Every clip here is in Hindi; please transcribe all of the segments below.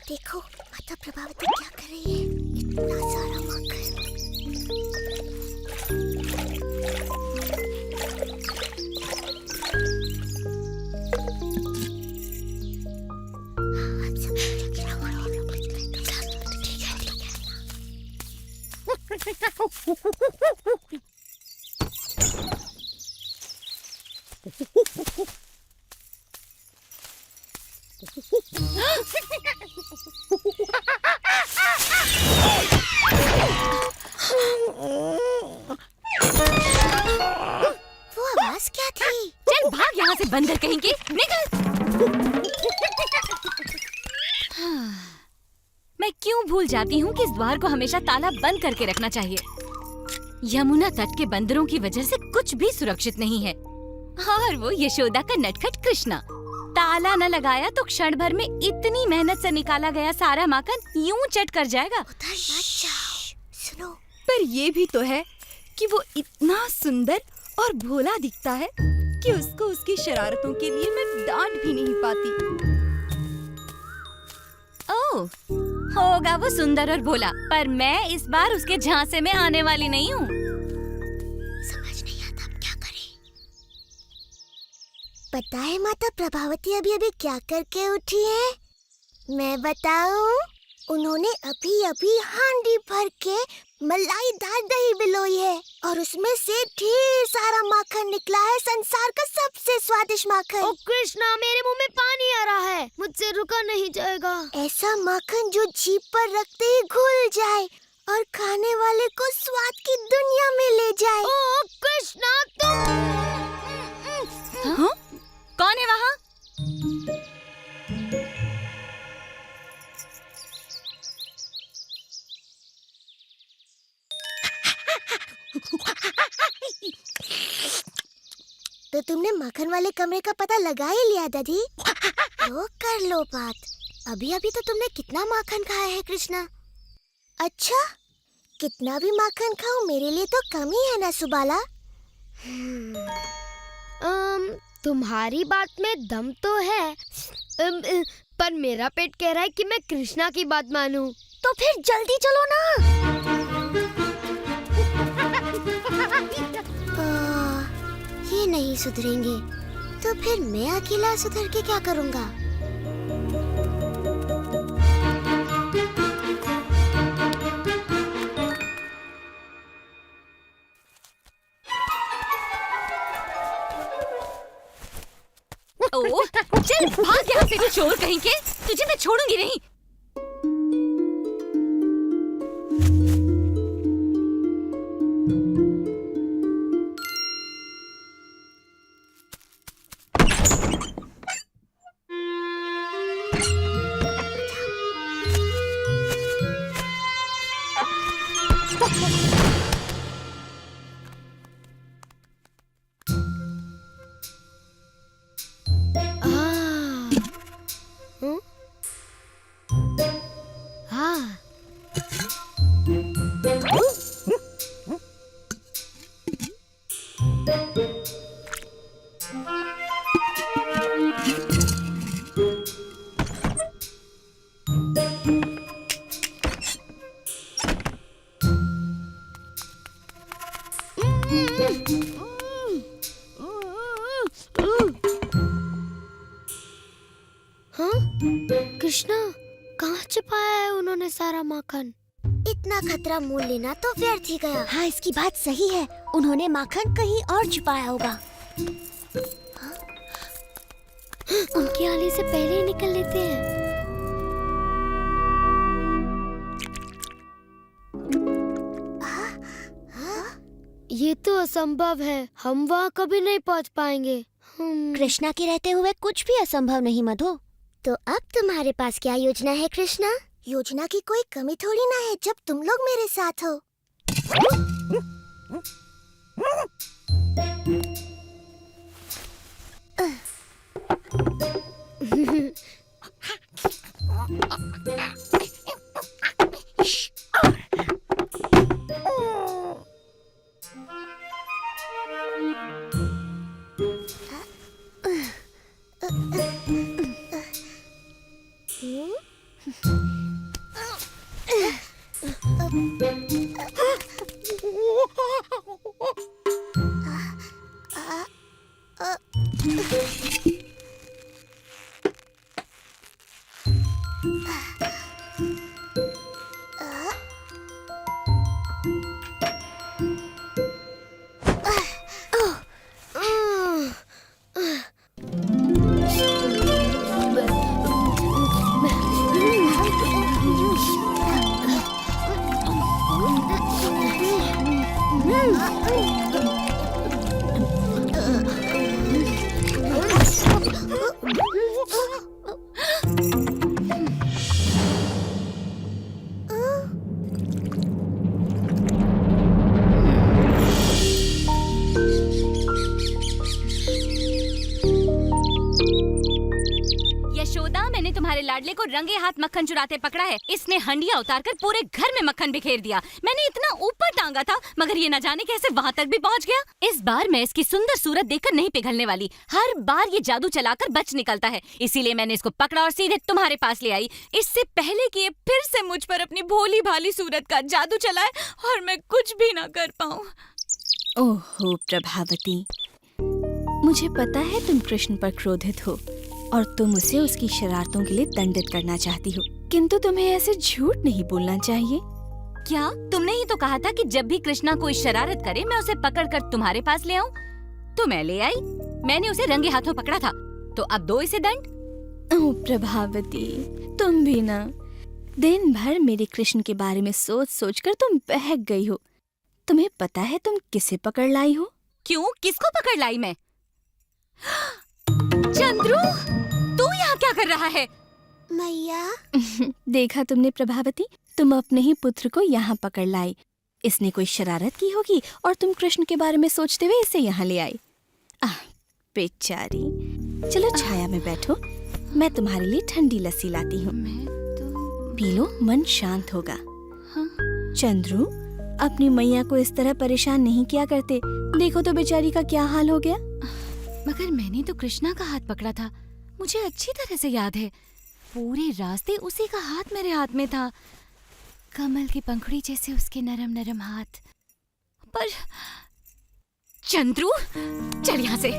देखो माता प्रभावती क्या कर रही है। इतना सारा माखन। वो आवाज क्या थी? चल भाग यहाँ से बंदर कहेंगे, निकल। मैं क्यों भूल जाती हूँ कि इस द्वार को हमेशा ताला बंद करके रखना चाहिए। यमुना तट के बंदरों की वजह से कुछ भी सुरक्षित नहीं है। और वो यशोदा का नटखट कृष्णा, ताला न लगाया तो क्षण भर में इतनी मेहनत से निकाला गया सारा माखन यूं चट कर जाएगा। उधर मत जाओ, सुनो। पर ये भी तो है कि वो इतना सुंदर और भोला दिखता है कि उसको उसकी शरारतों के लिए मैं डांट भी नहीं पाती। ओह, होगा वो सुंदर और भोला, पर मैं इस बार उसके झांसे में आने वाली नहीं हूँ। समझ नहीं आता हम क्या करें। पता है माता प्रभावती अभी अभी क्या करके उठी है? मैं बताऊं? उन्होंने अभी अभी हांडी भर के मलाईदार दही बिलोई है और उसमें से ढेर सारा माखन निकला है, संसार का सबसे स्वादिष्ट माखन। ओ कृष्णा, मेरे मुंह में पानी आ रहा है, मुझसे रुका नहीं जाएगा। ऐसा माखन जो जीभ पर रखते ही घुल जाए और खाने वाले को स्वाद की दुनिया में ले जाए। ओ कृष्णा, तुम हाँ? कौन है वहाँ? तो तुमने माखन वाले कमरे का पता लगा ही लिया दादी? तो कर लो बात। अभी अभी तो तुमने कितना माखन खाया है कृष्णा? अच्छा, कितना भी माखन खाओ मेरे लिए तो कम ही है ना सुबाला। तुम्हारी बात में दम तो है, पर मेरा पेट कह रहा है कि मैं कृष्णा की बात मानूं। तो फिर जल्दी चलो ना। ये नहीं सुधरेंगे तो फिर मैं अकेला सुधर के क्या करूँगा? ओह, चल भाग यहाँ से, चोर कहीं के, तुझे मैं छोड़ूंगी नहीं। कृष्णा, कहाँ छिपाया है उन्होंने सारा माखन? इतना खतरा मोल लेना तो व्यर्थ ही गया। हाँ, इसकी बात सही है, उन्होंने माखन कहीं और छुपाया होगा। उनके आने से पहले ही निकल लेते हैं। ये तो असंभव है, हम वहाँ कभी नहीं पहुँच पाएंगे। कृष्णा के रहते हुए कुछ भी असंभव नहीं मधु। तो अब तुम्हारे पास क्या योजना है कृष्णा? योजना की कोई कमी थोड़ी ना है जब तुम लोग मेरे साथ हो। यशोदा, मैंने तुम्हारे लाडले को रंगे हाथ मक्खन चुराते पकड़ा है। इसने हंडिया उतारकर पूरे घर में मक्खन बिखेर दिया। मैंने इतना ऊपर टांगा था, मगर ये न जाने कैसे वहाँ तक भी पहुँच गया। इस बार मैं इसकी सुंदर सूरत देखकर नहीं पिघलने वाली। हर बार ये जादू चलाकर बच निकलता है, इसीलिए मैंने इसको पकड़ा और सीधे तुम्हारे पास ले आई, इससे पहले कि ये फिर से मुझ पर अपनी भोली भाली सूरत का जादू चलाए और मैं कुछ भी न कर पाऊँ। ओहो प्रभावती, मुझे पता है तुम कृष्ण पर क्रोधित हो और तुम उसे उसकी शरारतों के लिए दंडित करना चाहती हो, किंतु तुम्हें ऐसे झूठ नहीं बोलना चाहिए। क्या तुमने ही तो कहा था कि जब भी कृष्णा कोई शरारत करे मैं उसे पकड़कर तुम्हारे पास ले आऊं? तो मैं ले आई। मैंने उसे रंगे हाथों पकड़ा था, तो अब दो इसे दंड। ओह प्रभावती, तुम भी ना, दिन भर मेरे कृष्ण के बारे में सोच सोच कर तुम बहक गई हो। तुम्हें पता है तुम किसे पकड़ लाई हो? क्यों, किसको पकड़ लाई मैं? चंद्रू, तू यहाँ क्या कर रहा है? मैया, देखा तुमने प्रभावती, तुम अपने ही पुत्र को यहाँ पकड़ लाई। इसने कोई शरारत की होगी और तुम कृष्ण के बारे में सोचते हुए इसे यहाँ ले आई। आह बेचारी, चलो छाया में बैठो, मैं तुम्हारे लिए ठंडी लस्सी लाती हूँ। पी लो, मन शांत होगा। चंद्रू, अपनी मैया को इस तरह परेशान नहीं किया करते। देखो तो बेचारी का क्या हाल हो गया। मगर मैंने तो कृष्णा का हाथ पकड़ा था, मुझे अच्छी तरह से याद है। पूरे रास्ते उसी का हाथ मेरे हाथ में था, कमल की पंखुड़ी जैसे उसके नरम नरम हाथ। पर चंद्रू, चल यहाँ से।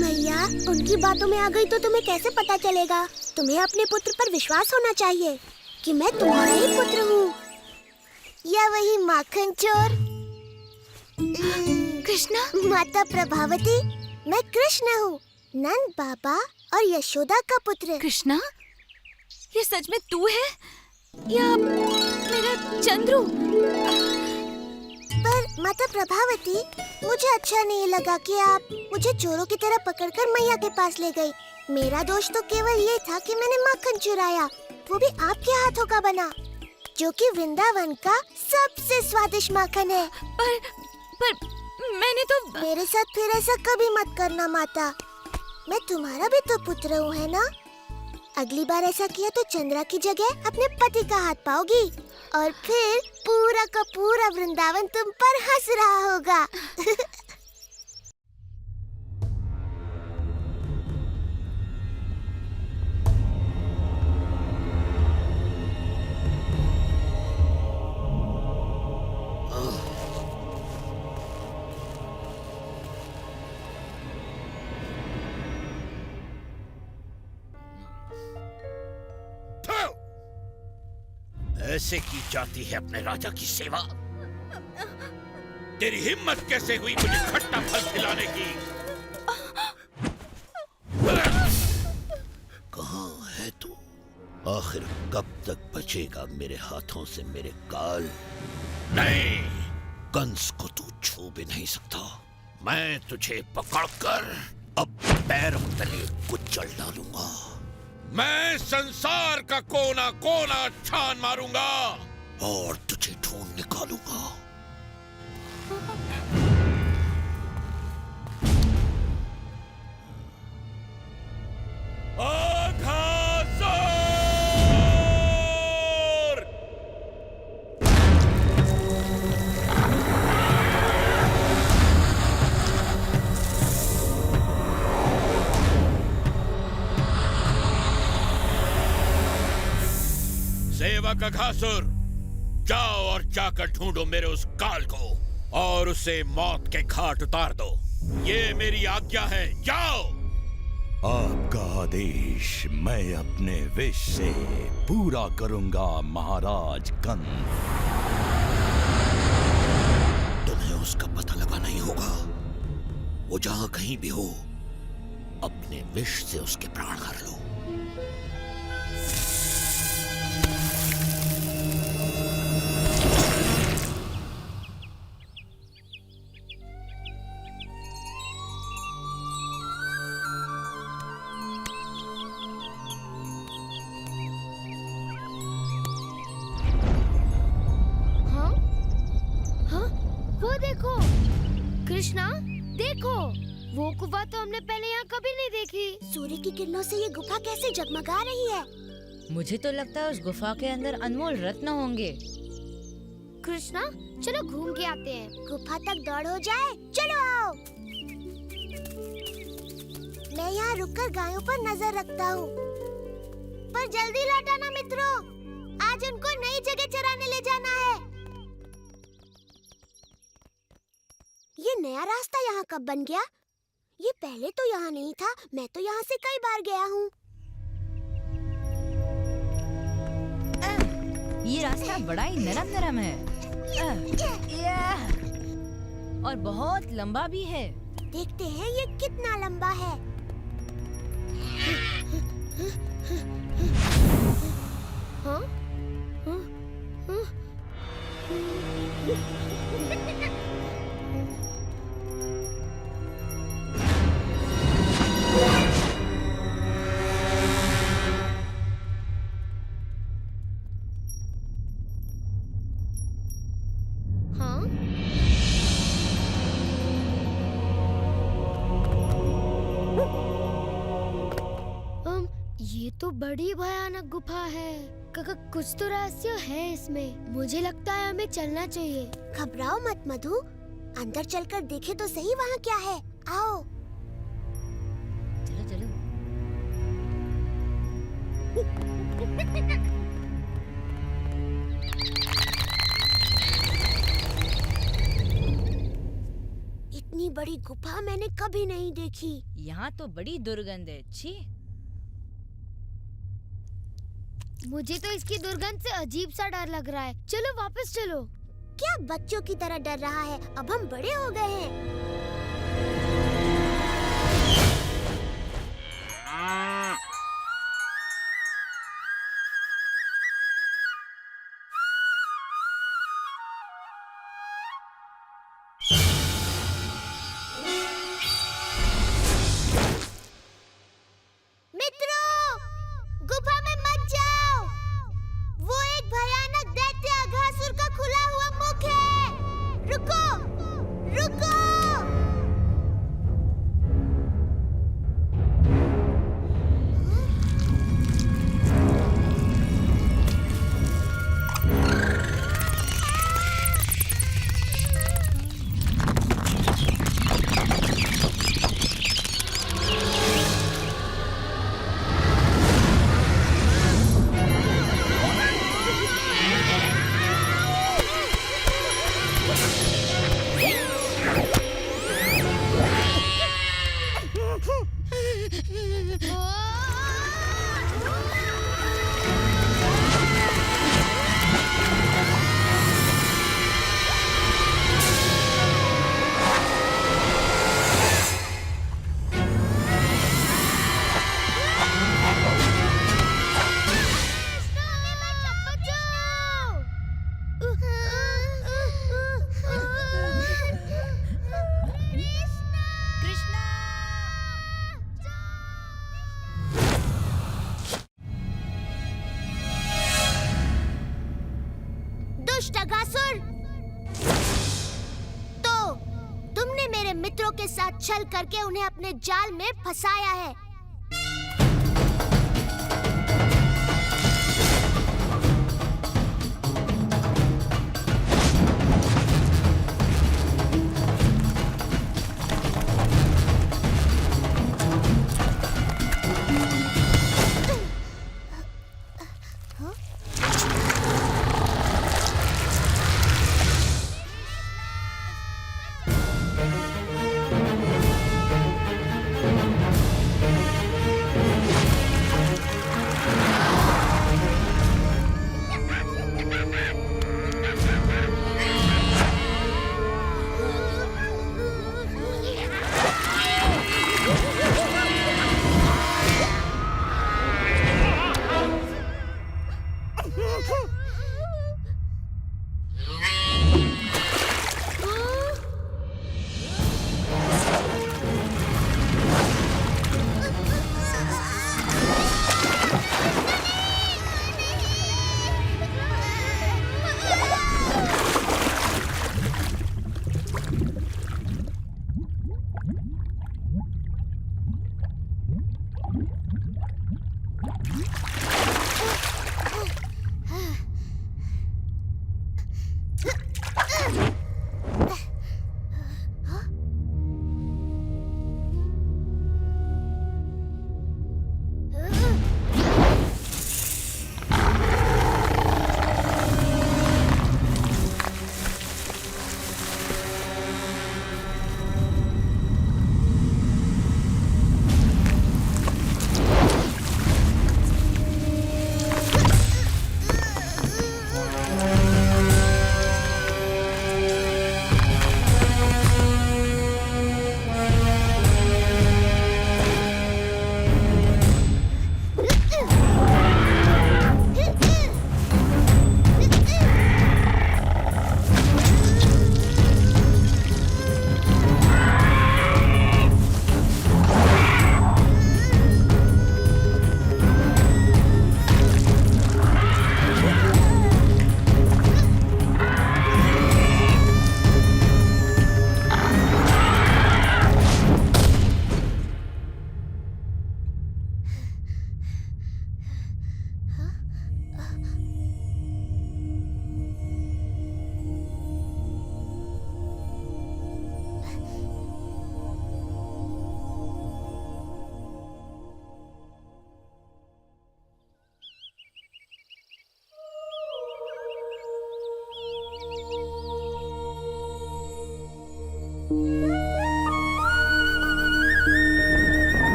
मैया, उनकी बातों में आ गई तो तुम्हें कैसे पता चलेगा? तुम्हें अपने पुत्र पर विश्वास होना चाहिए कि मैं तुम्हारा ही पुत्र हूँ, या वही माखन चोर कृष्णा? माता प्रभावती, मैं कृष्ण हूँ, नंद बाबा और यशोदा का पुत्र। कृष्णा, ये सच में तू है या मेरा चंद्रू? पर माता प्रभावती, मुझे अच्छा नहीं लगा कि आप मुझे चोरों की तरह पकड़कर मैया के पास ले गई। मेरा दोष तो केवल ये था कि मैंने माखन चुराया, वो भी आपके हाथों का बना, जो कि वृंदावन का सबसे स्वादिष्ट माखन है। पर मैंने तो... मेरे साथ फिर ऐसा कभी मत करना माता, मैं तुम्हारा भी तो पुत्र हूँ, है ना? अगली बार ऐसा किया तो चंद्रा की जगह अपने पति का हाथ पाओगी और फिर पूरा का पूरा वृंदावन तुम पर हंस रहा होगा। ऐसे की जाती है अपने राजा की सेवा? तेरी हिम्मत कैसे हुई मुझे खट्टा फल खिलाने की? कहाँ है तू? आखिर कब तक बचेगा मेरे हाथों से मेरे काल? नहीं, कंस को तू छू भी नहीं सकता। मैं तुझे पकड़कर अब पैरों तले कुचल डालूंगा। मैं संसार का कोना कोना छान मारूंगा और तुझे ढूंढ निकालूंगा। सेवक अघासुर, जाओ और जाकर ढूंढो मेरे उस काल को। और उसे मौत के घाट उतार दो। ये मेरी आज्ञा है, जाओ। आपका आदेश मैं अपने विश से पूरा करूंगा महाराज कंस। तुम्हें उसका पता लगाना ही होगा। वो जहां कहीं भी हो, अपने विश से उसके प्राण हर लो। हाँ हाँ, वो देखो कृष्णा, देखो वो गुफा तो हमने पहले यहाँ कभी नहीं देखी। सूर्य की किरणों से ये गुफा कैसे जगमगा रही है। मुझे तो लगता है उस गुफा के अंदर अनमोल रत्न होंगे। कृष्णा, चलो घूम के आते हैं। गुफा तक दौड़ हो जाए, चलो आओ। मैं यहाँ रुककर गायों पर नजर रखता हूँ, पर जल्दी लौट आना मित्रों, आज उनको नई जगह चराने ले जाना है। ये नया रास्ता यहाँ कब बन गया? ये पहले तो यहाँ नहीं था। मैं तो यहाँ से कई बार गया हूँ। ये रास्ता बड़ा ही नरम है और बहुत लंबा भी है। देखते हैं ये कितना लंबा है। हाँ? हाँ? हाँ? हाँ? ये तो बड़ी भयानक गुफा है। कुछ तो रहस्य है इसमें। मुझे लगता है हमें चलना चाहिए। घबराओ मत मधु, अंदर चलकर देखे तो सही वहाँ क्या है। आओ। चलो चलो। इतनी बड़ी गुफा मैंने कभी नहीं देखी। यहाँ तो बड़ी दुर्गंध है। छी। मुझे तो इसकी दुर्गंध से अजीब सा डर लग रहा है। चलो वापस चलो। क्या बच्चों की तरह डर रहा है? अब हम बड़े हो गए हैं। मित्रों, गुफा में मत जाओ। वो एक भयानक दैत्य अघासुर का खुला हुआ मुख है। रुको, रुको। दुष्ट अघासुर, तो तुमने मेरे मित्रों के साथ छल करके उन्हें अपने जाल में फंसाया है।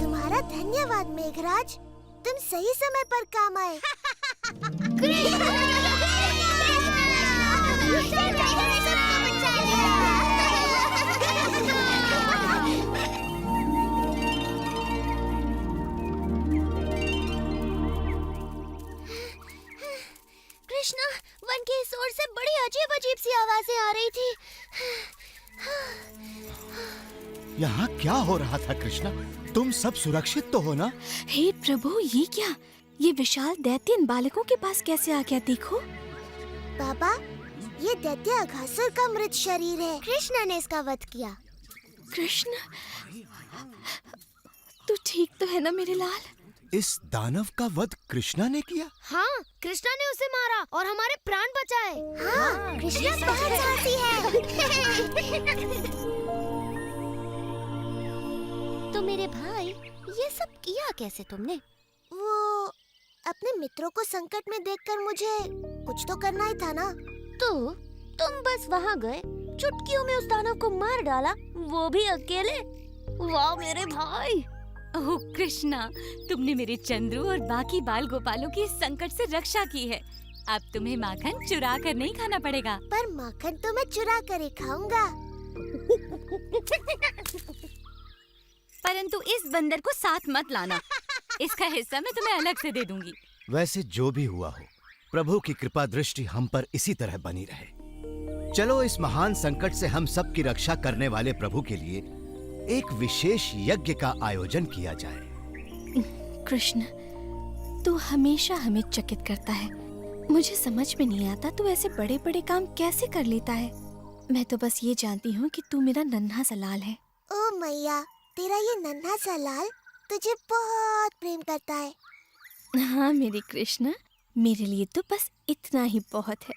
तुम्हारा धन्यवाद मेघराज, तुम सही समय पर काम आए। कृष्णा, वन के इस ओर से बड़ी अजीब अजीब सी आवाजें आ रही थी। यहाँ क्या हो रहा था कृष्णा? तुम सब सुरक्षित तो हो ना? हे प्रभु, ये क्या? ये विशाल दैत्य इन बालकों के पास कैसे आ गया? देखो। बाबा, ये दैत्य अघासुर का मृत शरीर है। कृष्ण ने इसका वध किया। कृष्ण, तू ठीक तो है ना मेरे लाल? इस दानव का वध कृष्णा ने किया? हाँ, कृष्णा ने उसे मारा और हमारे प्राण बचाए। हाँ, कृष्णा बहुत साहसी है। तो मेरे भाई, ये सब किया कैसे तुमने? वो अपने मित्रों को संकट में देखकर मुझे कुछ तो करना ही था ना। तो तुम बस वहाँ गए, चुटकियों में उस दानव को मार डाला, वो भी अकेले। वाह मेरे भाई! ओह कृष्णा, तुमने मेरे चंद्रू और बाकी बाल गोपालों की इस संकट से रक्षा की है। अब तुम्हें माखन चुरा कर नहीं खाना पड़ेगा। पर माखन तो मैं चुरा कर ही खाऊंगा। परंतु इस बंदर को साथ मत लाना। इसका हिस्सा मैं तुम्हें अलग से दे दूंगी। वैसे जो भी हुआ हो, प्रभु की कृपा दृष्टि हम पर इसी तरह बनी रहे। चलो इस महान संकट से हम सब की रक्षा करने वाले प्रभु के लिए एक विशेष यज्ञ का आयोजन किया जाए। कृष्ण, तू हमेशा हमें चकित करता है। मुझे समझ में नहीं आता तू ऐसे बड़े बड़े काम कैसे कर लेता है। मैं तो बस ये जानती हूँ कि तू मेरा नन्हा सा लाल है। ओ मैया, तेरा ये नन्हा सा लाल तुझे बहुत प्रेम करता है। हाँ मेरे कृष्ण, मेरे लिए तो बस इतना ही बहुत है।